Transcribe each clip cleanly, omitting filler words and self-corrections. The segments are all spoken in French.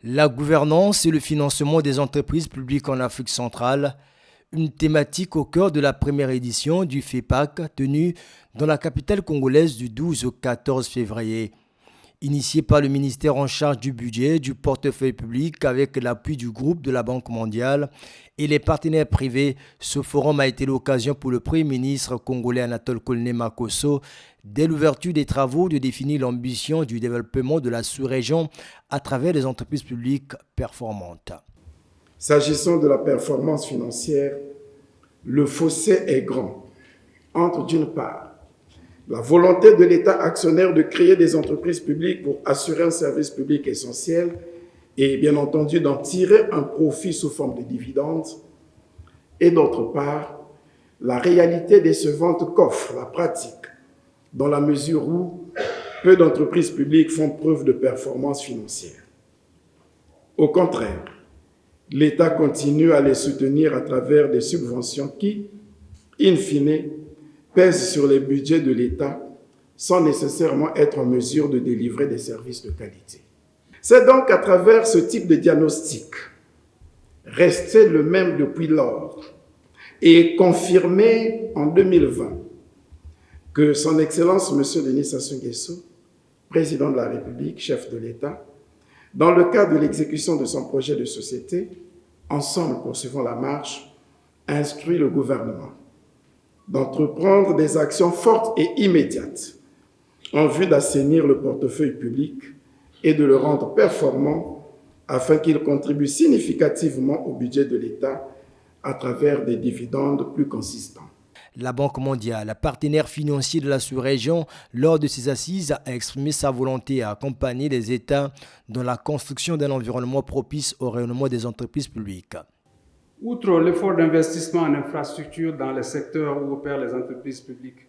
La gouvernance et le financement des entreprises publiques en Afrique centrale, une thématique au cœur de la première édition du FEPAC tenue dans la capitale congolaise du 12 au 14 février. Initié par le ministère en charge du budget, du portefeuille public avec l'appui du groupe de la Banque mondiale et les partenaires privés, ce forum a été l'occasion pour le Premier ministre congolais Anatole Kolné Makosso, dès l'ouverture des travaux, de définir l'ambition du développement de la sous-région à travers des entreprises publiques performantes. S'agissant de la performance financière, le fossé est grand entre, d'une part, la volonté de l'État actionnaire de créer des entreprises publiques pour assurer un service public essentiel et bien entendu d'en tirer un profit sous forme de dividendes, et d'autre part, la réalité décevante qu'offre la pratique, dans la mesure où peu d'entreprises publiques font preuve de performance financière. Au contraire, l'État continue à les soutenir à travers des subventions qui, in fine, pèsent sur les budgets de l'État sans nécessairement être en mesure de délivrer des services de qualité. C'est donc à travers ce type de diagnostic, resté le même depuis lors et confirmé en 2020, que son Excellence M. Denis Sassou Nguesso, président de la République, chef de l'État, dans le cadre de l'exécution de son projet de société, Ensemble poursuivons la marche, instruit le gouvernement d'entreprendre des actions fortes et immédiates en vue d'assainir le portefeuille public et de le rendre performant afin qu'il contribue significativement au budget de l'État à travers des dividendes plus consistants. La Banque mondiale, partenaire financier de la sous-région, lors de ses assises, a exprimé sa volonté à accompagner les États dans la construction d'un environnement propice au rayonnement des entreprises publiques. Outre l'effort d'investissement en infrastructures dans les secteurs où opèrent les entreprises publiques,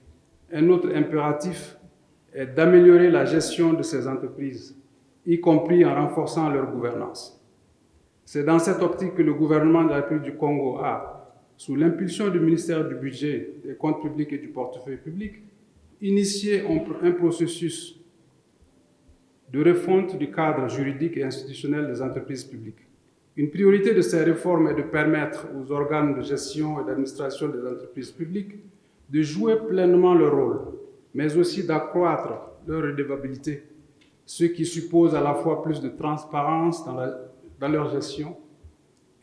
un autre impératif est d'améliorer la gestion de ces entreprises, y compris en renforçant leur gouvernance. C'est dans cette optique que le gouvernement de la République du Congo a, sous l'impulsion du ministère du Budget, des Comptes publics et du Portefeuille public, initié un processus de refonte du cadre juridique et institutionnel des entreprises publiques. Une priorité de ces réformes est de permettre aux organes de gestion et d'administration des entreprises publiques de jouer pleinement leur rôle, mais aussi d'accroître leur redevabilité, ce qui suppose à la fois plus de transparence dans leur gestion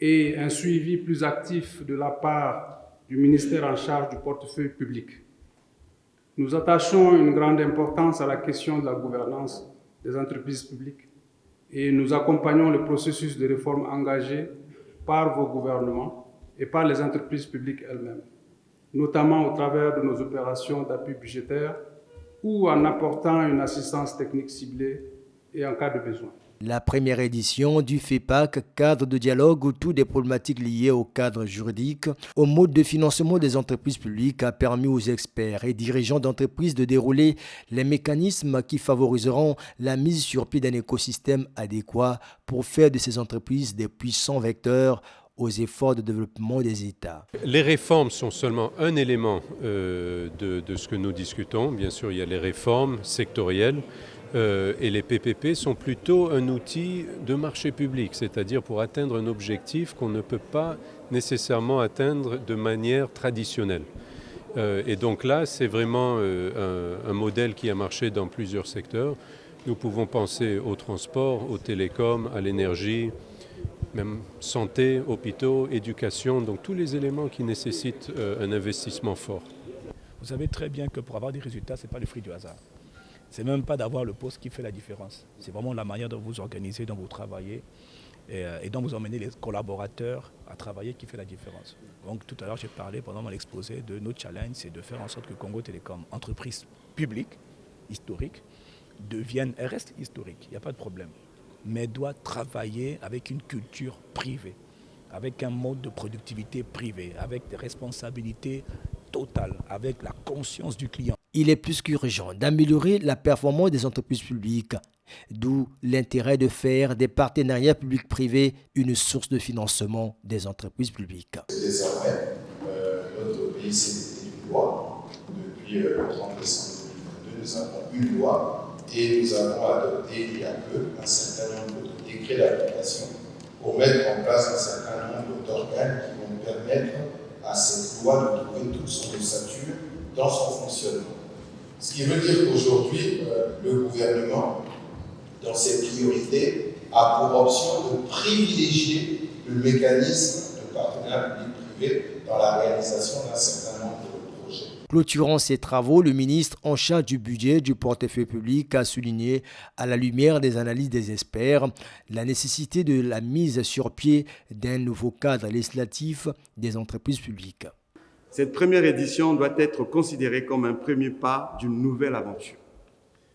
et un suivi plus actif de la part du ministère en charge du portefeuille public. Nous attachons une grande importance à la question de la gouvernance des entreprises publiques et nous accompagnons le processus de réforme engagé par vos gouvernements et par les entreprises publiques elles-mêmes, notamment au travers de nos opérations d'appui budgétaire ou en apportant une assistance technique ciblée et en cas de besoin. La première édition du FEPAC, cadre de dialogue autour des problématiques liées au cadre juridique, au mode de financement des entreprises publiques, a permis aux experts et dirigeants d'entreprises de dérouler les mécanismes qui favoriseront la mise sur pied d'un écosystème adéquat pour faire de ces entreprises des puissants vecteurs aux efforts de développement des États. Les réformes sont seulement un élément de ce que nous discutons. Bien sûr, il y a les réformes sectorielles. Et les PPP sont plutôt un outil de marché public, c'est-à-dire pour atteindre un objectif qu'on ne peut pas nécessairement atteindre de manière traditionnelle. Et donc là, c'est vraiment un modèle qui a marché dans plusieurs secteurs. Nous pouvons penser au transport, aux télécoms, à l'énergie, même santé, hôpitaux, éducation, donc tous les éléments qui nécessitent un investissement fort. Vous savez très bien que pour avoir des résultats, ce n'est pas le fruit du hasard. Ce n'est même pas d'avoir le poste qui fait la différence. C'est vraiment la manière dont vous organisez, dont vous travaillez et dont vous emmenez les collaborateurs à travailler qui fait la différence. Donc tout à l'heure, j'ai parlé pendant mon exposé de notre challenge, c'est de faire en sorte que Congo Télécom, entreprise publique, historique, reste historique, il n'y a pas de problème, mais doit travailler avec une culture privée, avec un mode de productivité privé, avec des responsabilités totales, avec la conscience du client. Il est plus qu'urgent d'améliorer la performance des entreprises publiques, d'où l'intérêt de faire des partenariats publics-privés une source de financement des entreprises publiques. Désormais, notre pays s'est doté d'une loi. Depuis le 30 décembre 2022, nous avons une loi et nous avons adopté il y a peu un certain nombre de décrets d'application pour mettre en place un certain nombre d'organes qui vont permettre à cette loi de trouver toute son ossature dans son fonctionnement. Ce qui veut dire qu'aujourd'hui, le gouvernement, dans ses priorités, a pour option de privilégier le mécanisme de partenariat public-privé dans la réalisation d'un certain nombre de projets. Clôturant ces travaux, le ministre en charge du budget du portefeuille public a souligné, à la lumière des analyses des experts, la nécessité de la mise sur pied d'un nouveau cadre législatif des entreprises publiques. Cette première édition doit être considérée comme un premier pas d'une nouvelle aventure.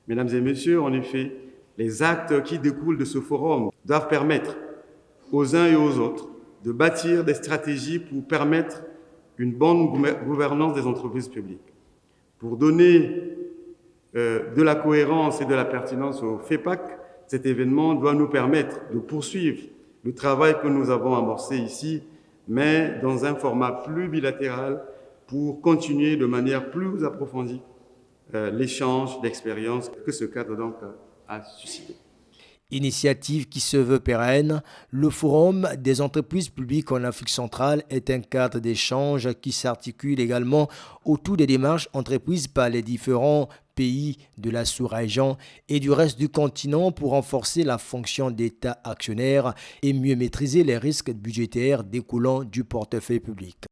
Mesdames et messieurs, en effet, les actes qui découlent de ce forum doivent permettre aux uns et aux autres de bâtir des stratégies pour permettre une bonne gouvernance des entreprises publiques. Pour donner de la cohérence et de la pertinence au FEPAC, cet événement doit nous permettre de poursuivre le travail que nous avons amorcé ici, mais dans un format plus bilatéral pour continuer de manière plus approfondie l'échange d'expériences que ce cadre donc a suscité. Initiative qui se veut pérenne, le Forum des entreprises publiques en Afrique centrale est un cadre d'échange qui s'articule également autour des démarches entreprises par les différents pays de la sous-région et du reste du continent pour renforcer la fonction d'État actionnaire et mieux maîtriser les risques budgétaires découlant du portefeuille public.